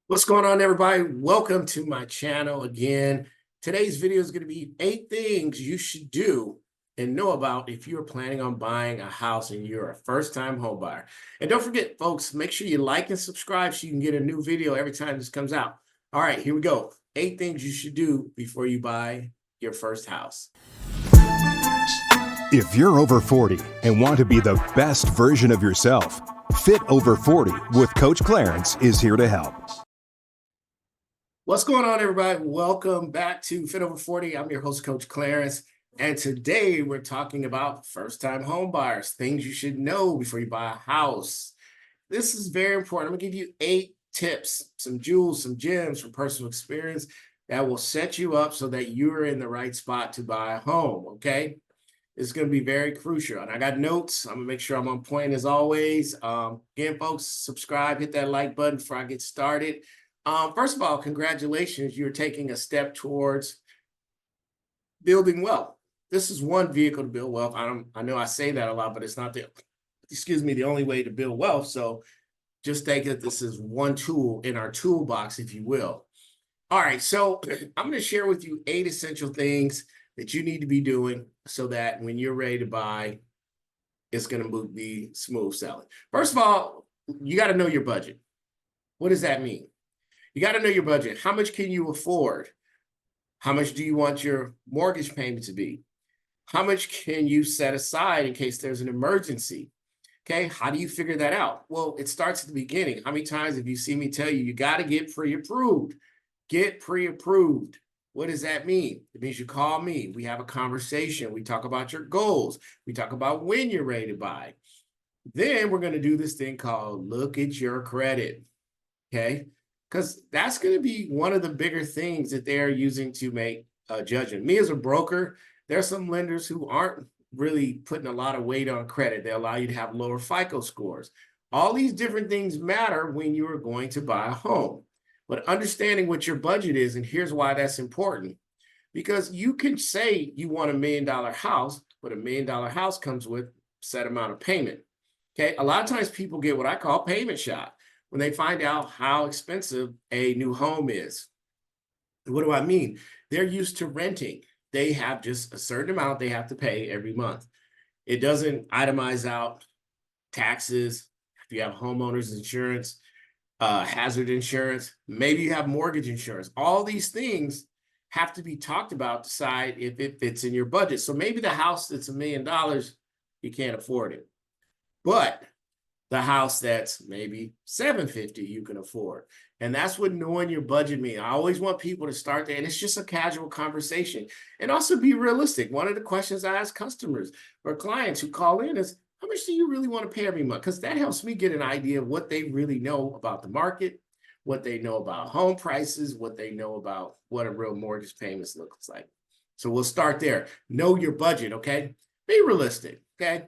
What's going on, everybody? Welcome to my channel again. Today's video is going to be 8 things you should do and know about if you're planning on buying a house and you're a first-time home buyer. And don't forget, folks, make sure you like and subscribe so you can get a new video every time this comes out. All right, here we go. 8 things you should do before you buy your first house. If you're over 40 and want to be the best version of yourself, Fit Over 40 with Coach Clarence is here to help. What's going on, everybody? Welcome back to Fit Over 40. I'm your host, Coach Clarence. And today we're talking about first-time home buyers, things you should know before you buy a house. This is very important. I'm going to give you 8 tips, some jewels, some gems from personal experience that will set you up so that you're in the right spot to buy a home, okay? It's going to be very crucial. And I got notes. I'm going to make sure I'm on point as always. Again, folks, subscribe, hit that like button before I get started. First of all, congratulations. You're taking a step towards building wealth. This is one vehicle to build wealth. I know I say that a lot, but it's not the only way to build wealth. So just think that this is one tool in our toolbox, if you will. All right, so I'm going to share with you 8 essential things that you need to be doing so that when you're ready to buy, it's going to be smooth selling. First of all, you got to know your budget. What does that mean? You got to know your budget. How much can you afford? How much do you want your mortgage payment to be? How much can you set aside in case there's an emergency? Okay, how do you figure that out? Well, it starts at the beginning. How many times have you seen me tell you, you got to get pre-approved? Get pre-approved. What does that mean? It means you call me. We have a conversation. We talk about your goals. We talk about when you're ready to buy. Then we're going to do this thing called look at your credit. Okay, because that's going to be one of the bigger things that they're using to make a judgment. Me as a broker, there are some lenders who aren't really putting a lot of weight on credit. They allow you to have lower FICO scores. All these different things matter when you are going to buy a home. But understanding what your budget is, and here's why that's important. Because you can say you want $1 million house, but $1 million house comes with a set amount of payment. Okay, a lot of times people get what I call payment shock when they find out how expensive a new home is. What do I mean? They're used to renting. They have just a certain amount they have to pay every month. It doesn't itemize out taxes. If you have homeowners insurance, hazard insurance, maybe you have mortgage insurance. All these things have to be talked about to decide if it fits in your budget. So maybe the house that's $1 million, you can't afford it. But the house that's maybe $750 you can afford. And that's what knowing your budget means. I always want people to start there, and it's just a casual conversation. And also be realistic. One of the questions I ask customers or clients who call in is, how much do you really want to pay every month? Because that helps me get an idea of what they really know about the market, what they know about home prices, what they know about what a real mortgage payment looks like. So we'll start there. Know your budget, okay? Be realistic, okay?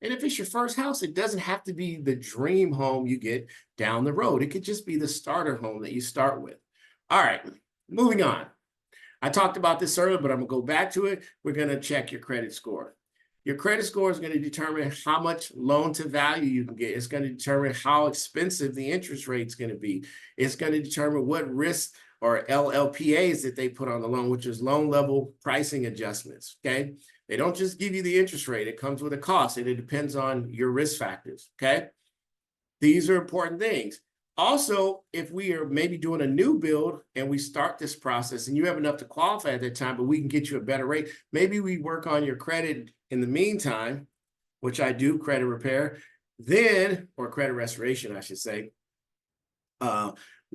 And if it's your first house, it doesn't have to be the dream home you get down the road. It could just be the starter home that you start with. All right, moving on. I talked about this earlier, but I'm going to go back to it. We're going to check your credit score. Your credit score is going to determine how much loan to value you can get. It's going to determine how expensive the interest rate is going to be. It's going to determine what risk or LLPAs that they put on the loan, which is loan level pricing adjustments, okay? They don't just give you the interest rate. It comes with a cost, and it depends on your risk factors, okay? These are important things. Also, if we are maybe doing a new build and we start this process and you have enough to qualify at that time, but we can get you a better rate, maybe we work on your credit in the meantime, which I do, credit repair, then, or credit restoration, I should say,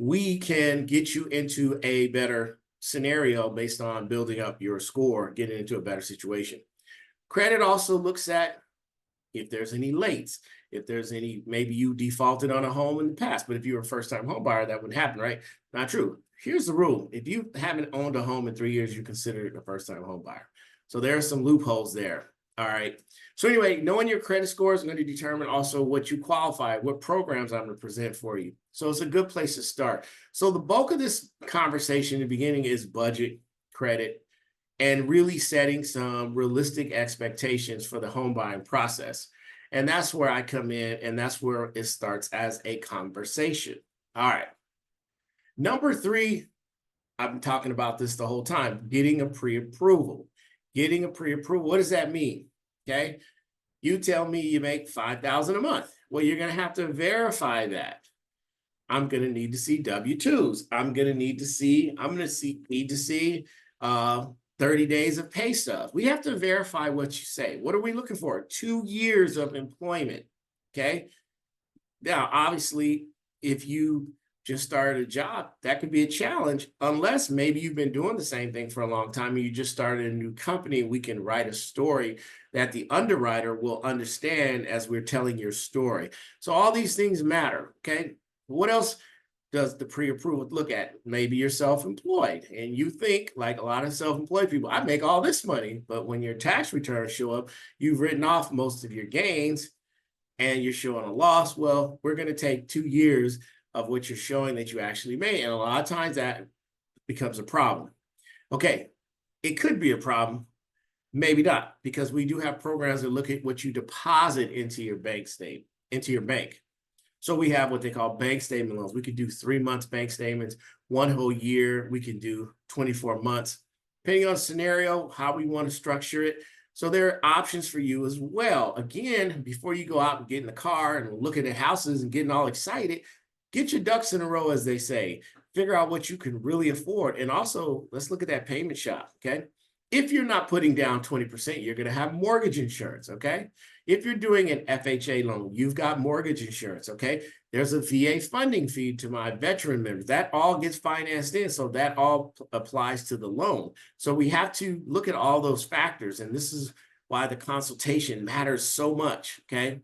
we can get you into a better scenario based on building up your score, getting into a better situation. Credit also looks at if there's any lates, if there's any, maybe you defaulted on a home in the past, but if you were a first-time home buyer, that wouldn't happen, right? Not true. Here's the rule. If you haven't owned a home in 3 years, you're considered a first-time home buyer. So there are some loopholes there. All right. So anyway, knowing your credit score is going to determine also what you qualify, what programs I'm going to present for you. So it's a good place to start. So the bulk of this conversation in the beginning is budget, credit, and really setting some realistic expectations for the home buying process. And that's where I come in, and that's where it starts as a conversation. All right. Number three, I've been talking about this the whole time, getting a pre-approval. Getting a pre-approval, what does that mean? Okay, you tell me you make $5,000 a month. Well, you're going to have to verify that. I'm going to need to see W-2s. I'm going to need to see 30 days of pay stubs. We have to verify what you say. What are we looking for? 2 years of employment. Okay. Now, obviously, if you just started a job, that could be a challenge, unless maybe you've been doing the same thing for a long time and you just started a new company. We can write a story that the underwriter will understand as we're telling your story. So all these things matter. Okay. What else does the pre-approval look at? Maybe you're self-employed and you think, like a lot of self-employed people, I make all this money, but when your tax returns show up, you've written off most of your gains and you're showing a loss. Well, we're going to take 2 years of what you're showing that you actually made. And a lot of times that becomes a problem. Okay, it could be a problem, maybe not, because we do have programs that look at what you deposit into your bank statement, into your bank. So we have what they call bank statement loans. We could do 3 months bank statements, 1 whole year. We can do 24 months, depending on the scenario, how we want to structure it. So there are options for you as well. Again, before you go out and get in the car and looking at houses and getting all excited, get your ducks in a row, as they say. Figure out what you can really afford. And also, let's look at that payment shop, okay? If you're not putting down 20%, you're going to have mortgage insurance, okay? If you're doing an FHA loan, you've got mortgage insurance, okay? There's a VA funding fee to my veteran members. That all gets financed in, so that all applies to the loan. So we have to look at all those factors, and this is why the consultation matters so much, okay?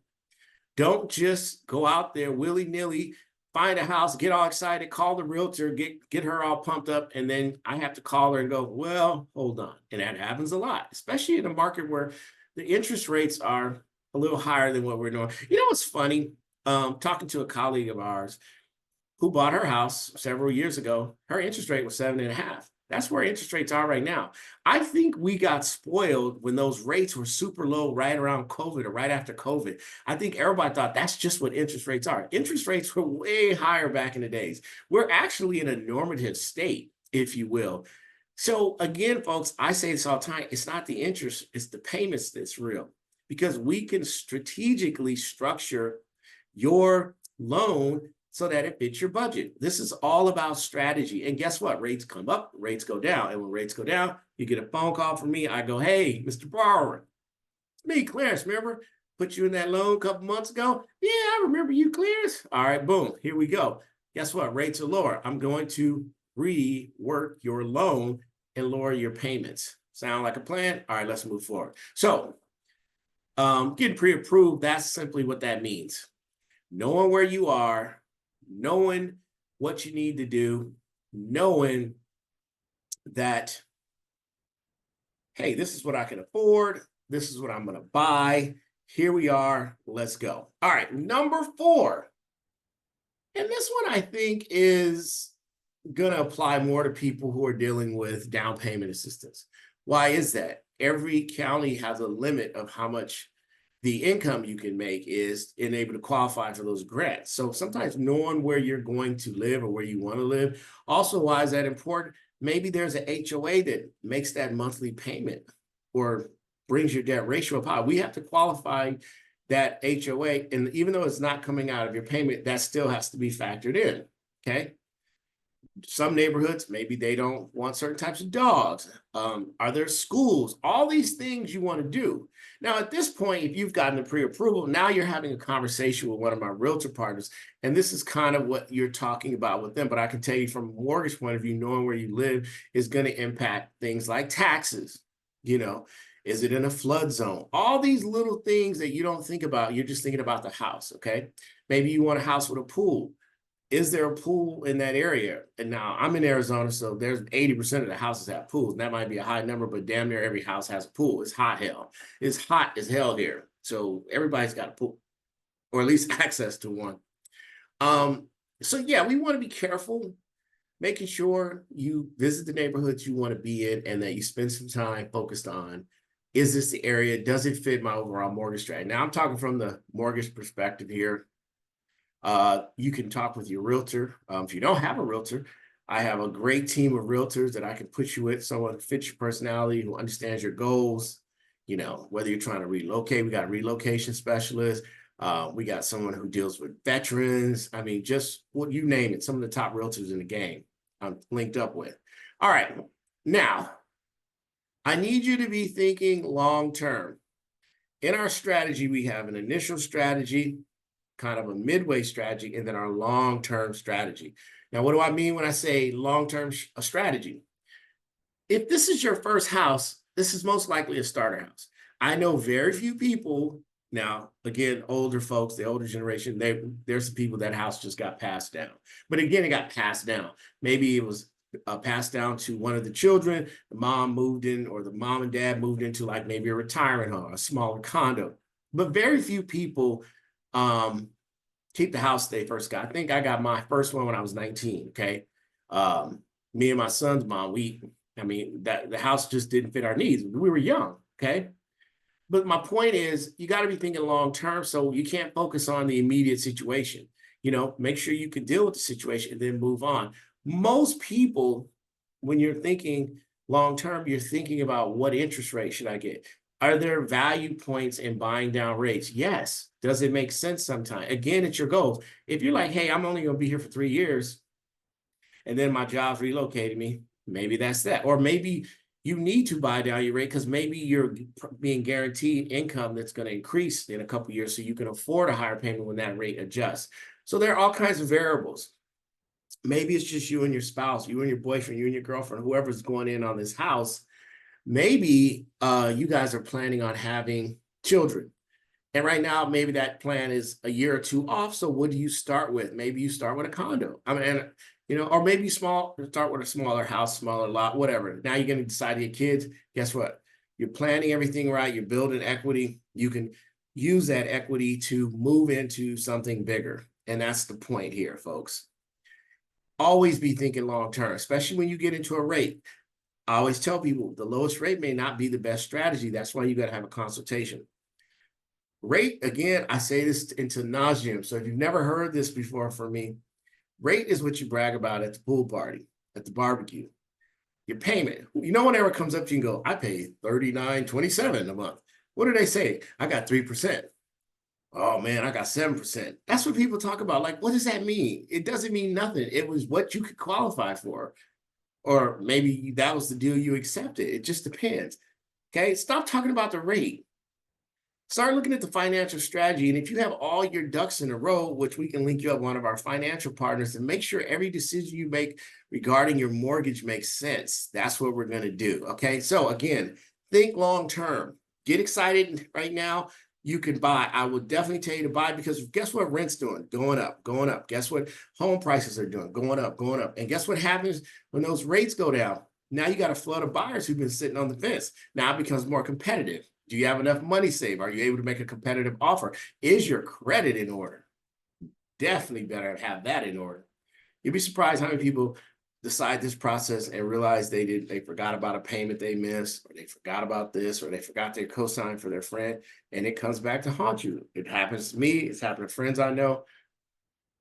Don't just go out there willy-nilly, find a house, get all excited, call the realtor, get her all pumped up, and then I have to call her and go, well, hold on. And that happens a lot, especially in a market where the interest rates are a little higher than what we're doing. You know what's funny? Talking to a colleague of ours who bought her house several years ago, her interest rate was 7.5. That's where interest rates are right now. I think we got spoiled when those rates were super low right around COVID or right after COVID. I think everybody thought that's just what interest rates are. Interest rates were way higher back in the days. We're actually in a normative state, if you will. So again, folks, I say this all the time, it's not the interest, it's the payments that's real, because we can strategically structure your loan so that it fits your budget. This is all about strategy. And guess what? Rates come up, rates go down. And when rates go down, you get a phone call from me. I go, hey, Mr. Borrower, it's me, Clarence, remember? Put you in that loan a couple months ago? Yeah, I remember you, Clarence. All right, boom, here we go. Guess what? Rates are lower. I'm going to rework your loan and lower your payments. Sound like a plan? All right, let's move forward. So getting pre-approved, that's simply what that means. Knowing where you are, knowing what you need to do, knowing that, hey, this is what I can afford. This is what I'm going to buy. Here we are. Let's go. All right, number 4. And this one I think is going to apply more to people who are dealing with down payment assistance. Why is that? Every county has a limit of how much the income you can make is able to qualify for those grants. So sometimes knowing where you're going to live or where you want to live. Also, why is that important? Maybe there's an HOA that makes that monthly payment or brings your debt ratio up high. We have to qualify that HOA. And even though it's not coming out of your payment, that still has to be factored in, okay? Some neighborhoods, maybe they don't want certain types of dogs. Are there schools? All these things you want to do. Now, at this point, if you've gotten the pre-approval, now you're having a conversation with one of my realtor partners, and this is kind of what you're talking about with them. But I can tell you from a mortgage point of view, knowing where you live is going to impact things like taxes. You know, is it in a flood zone? All these little things that you don't think about, you're just thinking about the house, okay? Maybe you want a house with a pool. Is there a pool in that area? And now I'm in Arizona, so there's 80% of the houses have pools. And that might be a high number, but damn near every house has a pool. It's hot hell. It's hot as hell here. So everybody's got a pool, or at least access to one. So yeah, we want to be careful, making sure you visit the neighborhoods you want to be in and that you spend some time focused on, is this the area? Does it fit my overall mortgage strategy? Now I'm talking from the mortgage perspective here. You can talk with your realtor. If you don't have a realtor, I have a great team of realtors that I can put you with, someone who fits your personality, who understands your goals. You know, whether you're trying to relocate, we got a relocation specialist. We got someone who deals with veterans. I mean, just what you name it, some of the top realtors in the game I'm linked up with. All right. Now, I need you to be thinking long term. In our strategy, we have an initial strategy, kind of a midway strategy, and then our long-term strategy. Now, what do I mean when I say long-term strategy? If this is your first house, this is most likely a starter house. I know very few people now, again, older folks, the older generation, there's some people that house just got passed down. But again, it got passed down. Maybe it was passed down to one of the children, the mom moved in, or the mom and dad moved into like maybe a retirement home, a smaller condo. But very few people keep the house they first got. I think I got my first one when I was 19, okay? Me and my son's mom, the house just didn't fit our needs. We were young, okay? But my point is, you got to be thinking long term, so you can't focus on the immediate situation. You know, make sure you can deal with the situation and then move on. Most people, when you're thinking long term, you're thinking about what interest rate should I get? Are there value points in buying down rates? Yes. Does it make sense sometimes? Again, it's your goals. If you're like, hey, I'm only going to be here for 3 years, and then my job's relocating me, maybe that's that. Or maybe you need to buy down your rate because maybe you're being guaranteed income that's going to increase in a couple of years so you can afford a higher payment when that rate adjusts. So there are all kinds of variables. Maybe it's just you and your spouse, you and your boyfriend, you and your girlfriend, whoever's going in on this house. Maybe you guys are planning on having children. And right now, maybe that plan is a year or two off. So what do you start with? Maybe you start with a condo. I mean, you know, or maybe start with a smaller house, smaller lot, whatever. Now you're going to decide to get kids. Guess what? You're planning everything right. You're building equity. You can use that equity to move into something bigger. And that's the point here, folks. Always be thinking long term, especially when you get into a rate. I always tell people the lowest rate may not be the best strategy. That's why you got to have a consultation. Rate, again, I say this into nauseam. So if you've never heard this before from me, rate is what you brag about at the pool party, at the barbecue. Your payment. No one ever comes up to you and go, I pay $39.27 a month. What do they say? I got 3%. Oh man, I got 7%. That's what people talk about. Like, what does that mean? It doesn't mean nothing. It was what you could qualify for. Or maybe that was the deal you accepted. It just depends. Okay, stop talking about the rate. Start looking at the financial strategy. And if you have all your ducks in a row, which we can link you up with one of our financial partners, and make sure every decision you make regarding your mortgage makes sense. That's what we're going to do. Okay, so again, think long term. Get excited right now. You can buy. I would definitely tell you to buy because guess what rent's doing? Going up, going up. Guess what home prices are doing? Going up, going up. And guess what happens when those rates go down? Now you got a flood of buyers who've been sitting on the fence. Now it becomes more competitive. Do you have enough money saved? Are you able to make a competitive offer? Is your credit in order? Definitely better have that in order. You'd be surprised how many people decide this process and realize they forgot about a payment they missed, or they forgot about this, or they forgot their cosign for their friend, and it comes back to haunt you. It happens to me. It's happened to friends I know.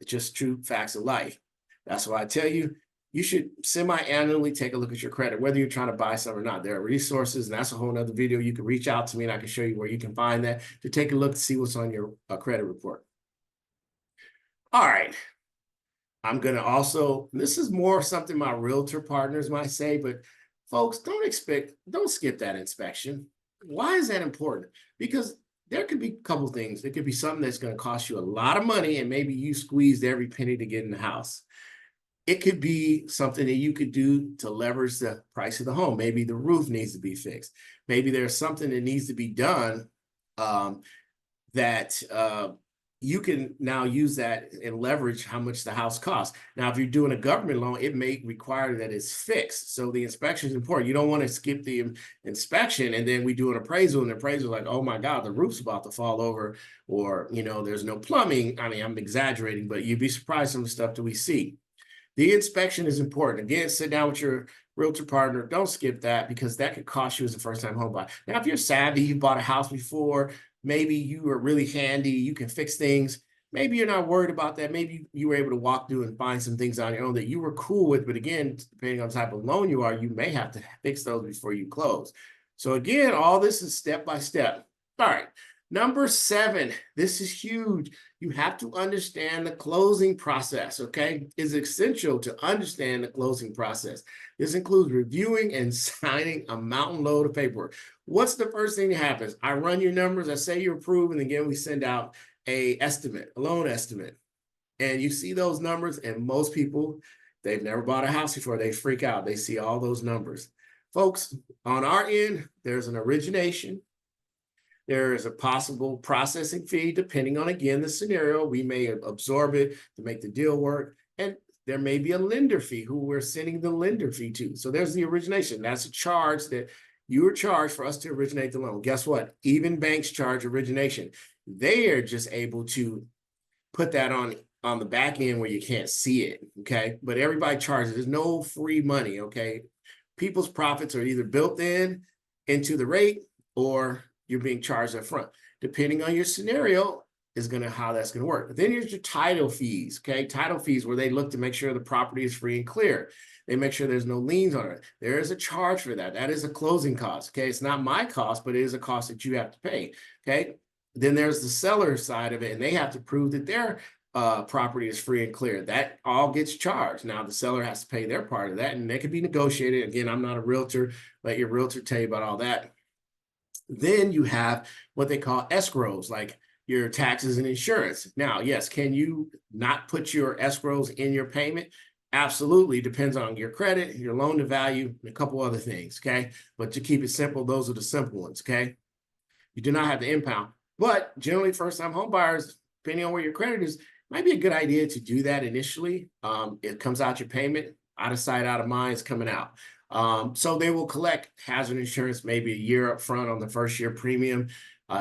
It's just true facts of life. That's why I tell you, you should semi-annually take a look at your credit, whether you're trying to buy some or not. There are resources, and that's a whole nother video. You can reach out to me and I can show you where you can find that to take a look to see what's on your credit report. All right. I'm going to also, this is more something my realtor partners might say, but folks, don't skip that inspection. Why is that important? Because there could be a couple things. It could be something that's going to cost you a lot of money and maybe you squeezed every penny to get in the house. It could be something that you could do to leverage the price of the home. Maybe the roof needs to be fixed. Maybe there's something that needs to be done that you can now use that and leverage how much the house costs. Now, if you're doing a government loan, it may require that it's fixed. So the inspection is important. You don't want to skip the inspection and then we do an appraisal and the appraisal is like, oh my God, the roof's about to fall over, or, you know, there's no plumbing. I mean, I'm exaggerating, but you'd be surprised some of the stuff that we see. The inspection is important. Again, sit down with your realtor partner. Don't skip that because that could cost you as a first-time home buyer. Now, if you're savvy, you bought a house before, maybe you are really handy, you can fix things, maybe you're not worried about that. Maybe you were able to walk through and find some things on your own that you were cool with. But again, depending on the type of loan you are, you may have to fix those before you close. So again, all this is step by step. All right. Number 7, this is huge. You have to understand the closing process, okay? It's essential to understand the closing process. This includes reviewing and signing a mountain load of paperwork. What's the first thing that happens? I run your numbers, I say you approve, and again, we send out a loan estimate. And you see those numbers, and most people, they've never bought a house before, they freak out. They see all those numbers. Folks, on our end, there's an origination. There is a possible processing fee, depending on, again, the scenario. We may absorb it to make the deal work. And there may be a lender fee who we're sending the lender fee to. So there's the origination. That's a charge that you are charged for us to originate the loan. Guess what? Even banks charge origination. They are just able to put that on the back end where you can't see it, okay? But everybody charges. There's no free money, okay? People's profits are either built into the rate, or you're being charged up front. Depending on your scenario is how that's gonna work. But then here's your title fees, okay? Title fees, where they look to make sure the property is free and clear. They make sure there's no liens on it. There is a charge for that. That is a closing cost, okay? It's not my cost, but it is a cost that you have to pay, okay? Then there's the seller side of it, and they have to prove that their property is free and clear. That all gets charged. Now, the seller has to pay their part of that, and they can be negotiated. Again, I'm not a realtor. Let your realtor tell you about all that. Then you have what they call escrows, like your taxes and insurance. Now, yes, can you not put your escrows in your payment? Absolutely. Depends on your credit, your loan to value, and a couple other things, okay? But to keep it simple, those are the simple ones, okay? You do not have to impound. But generally, first-time home buyers, depending on where your credit is, might be a good idea to do that initially. It comes out your payment, out of sight, out of mind, it's coming out. So they will collect hazard insurance maybe a year up front on the first year premium,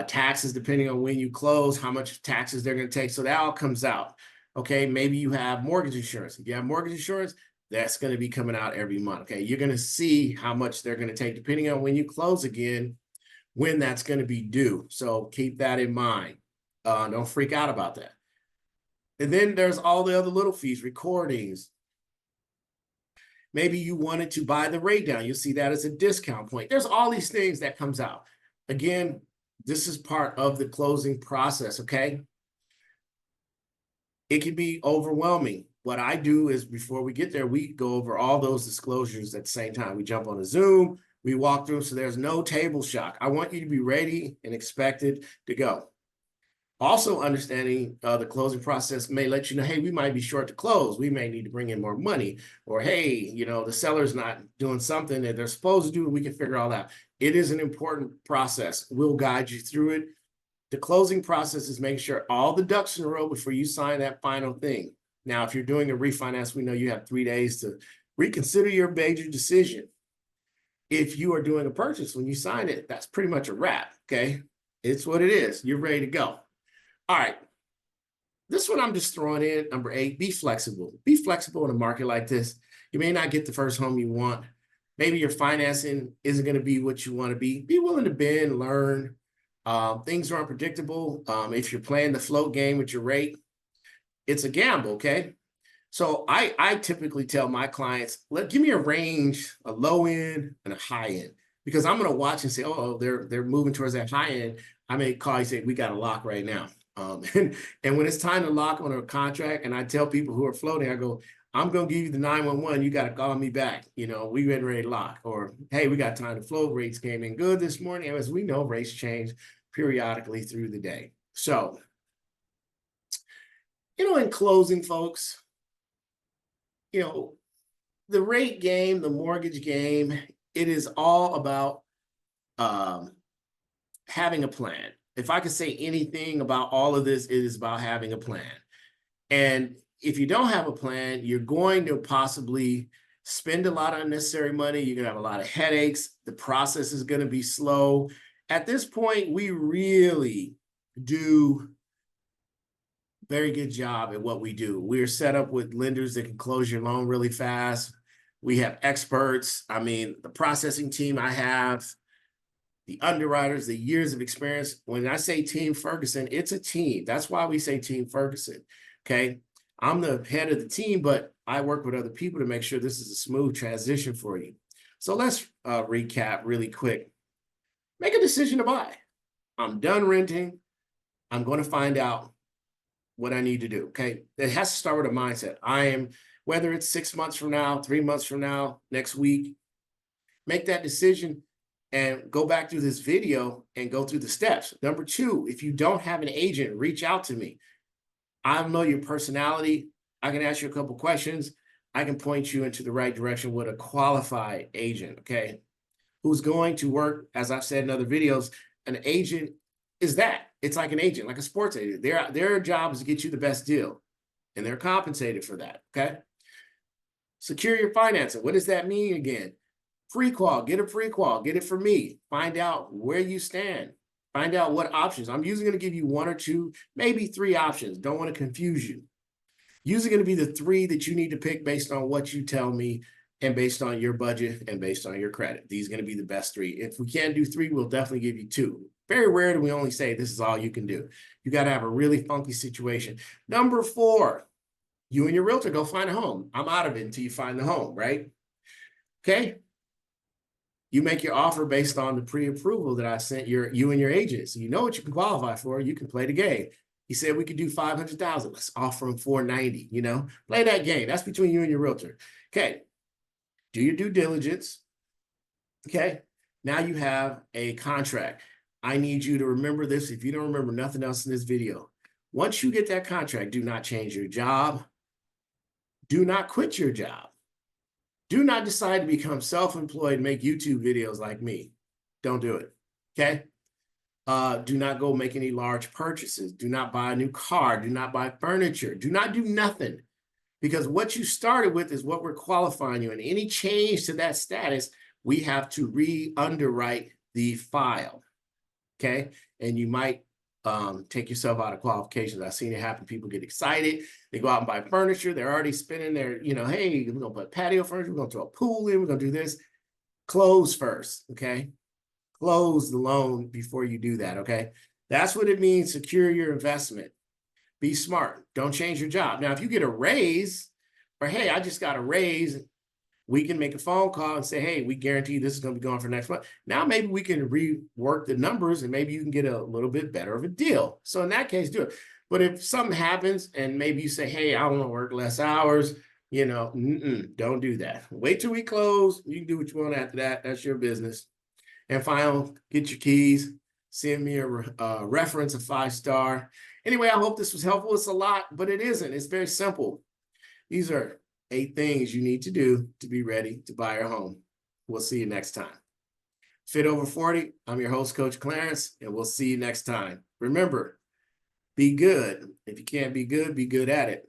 taxes depending on when you close, how much taxes they're going to take. So that all comes out. Okay, maybe you have mortgage insurance. If you have mortgage insurance, that's going to be coming out every month. Okay, you're going to see how much they're going to take depending on when you close again, when that's going to be due. So keep that in mind. Don't freak out about that. And then there's all the other little fees, recordings. Maybe you wanted to buy the rate down. You'll see that as a discount point. There's all these things that comes out. Again, this is part of the closing process, okay? It can be overwhelming. What I do is, before we get there, we go over all those disclosures at the same time. We jump on a Zoom, we walk through, so there's no table shock. I want you to be ready and expected to go. Also, understanding the closing process may let you know, hey, we might be short to close. We may need to bring in more money. Or, hey, you know, the seller's not doing something that they're supposed to do, and we can figure all that. It is an important process. We'll guide you through it. The closing process is making sure all the ducks in a row before you sign that final thing. Now, if you're doing a refinance, we know you have 3 days to reconsider your major decision. If you are doing a purchase, when you sign it, that's pretty much a wrap, okay? It's what it is. You're ready to go. All right, this one I'm just throwing in, number 8, be flexible. Be flexible in a market like this. You may not get the first home you want. Maybe your financing isn't going to be what you want to be. Be willing to bend, learn. Things are unpredictable. If you're playing the float game with your rate, it's a gamble, okay? So I typically tell my clients, give me a range, a low end and a high end, because I'm going to watch and say, oh, they're moving towards that high end. I may call you and say, we got a lock right now. And when it's time to lock on a contract, and I tell people who are floating, I go, I'm going to give you the 911. You got to call me back. You know, we getting ready to lock. Or, hey, we got time to float. Rates came in good this morning. As we know, rates change periodically through the day. So, you know, in closing, folks, you know, the rate game, the mortgage game, it is all about having a plan. If I could say anything about all of this, it is about having a plan. And if you don't have a plan, you're going to possibly spend a lot of unnecessary money. You're going to have a lot of headaches. The process is going to be slow. At this point, we really do a very good job at what we do. We're set up with lenders that can close your loan really fast. We have experts. I mean, the processing team I have, the underwriters, the years of experience. When I say Team Ferguson, it's a team. That's why we say Team Ferguson. Okay. I'm the head of the team, but I work with other people to make sure this is a smooth transition for you. So let's recap really quick. Make a decision to buy. I'm done renting. I'm going to find out what I need to do. Okay. It has to start with a mindset. Whether it's 6 months from now, 3 months from now, next week, make that decision and go back through this video and go through the steps. Number 2, if you don't have an agent, reach out to me. I know your personality. I can ask you a couple questions. I can point you into the right direction with a qualified agent, okay? Who's going to work, as I've said in other videos, an agent is that. It's like an agent, like a sports agent. Their job is to get you the best deal, and they're compensated for that, okay? Secure your financing. What does that mean again? Pre-qual, get a pre-qual, get it for me. Find out where you stand. Find out what options. I'm usually going to give you 1 or 2, maybe 3 options. Don't want to confuse you. Usually going to be the 3 that you need to pick based on what you tell me and based on your budget and based on your credit. These are going to be the best 3. If we can't do 3, we'll definitely give you 2. Very rare do we only say this is all you can do. You got to have a really funky situation. Number 4, you and your realtor go find a home. I'm out of it until you find the home, right? Okay. You make your offer based on the pre-approval that I sent you and your agent. So you know what you can qualify for. You can play the game. He said we could do $500,000. Let's offer him $490,000, you know? Play that game. That's between you and your realtor. Okay. Do your due diligence. Okay. Now you have a contract. I need you to remember this. If you don't remember nothing else in this video, once you get that contract, do not change your job. Do not quit your job. Do not decide to become self-employed and make YouTube videos like me. Don't do it, okay? Do not go make any large purchases. Do not buy a new car. Do not buy furniture. Do not do nothing, because what you started with is what we're qualifying you. And any change to that status, we have to re-underwrite the file, okay? And you might take yourself out of qualifications. I've seen it happen. People get excited. They go out and buy furniture. They're already spending their, hey, we're going to put patio furniture. We're going to throw a pool in. We're going to do this. Close first, okay? Close the loan before you do that, okay? That's what it means. Secure your investment. Be smart. Don't change your job. Now, if you get a raise, or hey, I just got a raise, we can make a phone call and say, hey, we guarantee this is going to be going for next month. Now, maybe we can rework the numbers and maybe you can get a little bit better of a deal. So in that case, do it. But if something happens and maybe you say, hey, I want to work less hours, don't do that. Wait till we close. You can do what you want after that. That's your business. And final, get your keys. Send me a reference, a 5-star. Anyway, I hope this was helpful. It's a lot, but it isn't. It's very simple. These are 8 things you need to do to be ready to buy your home. We'll see you next time. Fit Over 40, I'm your host, Coach Clarence, and we'll see you next time. Remember, be good. If you can't be good at it.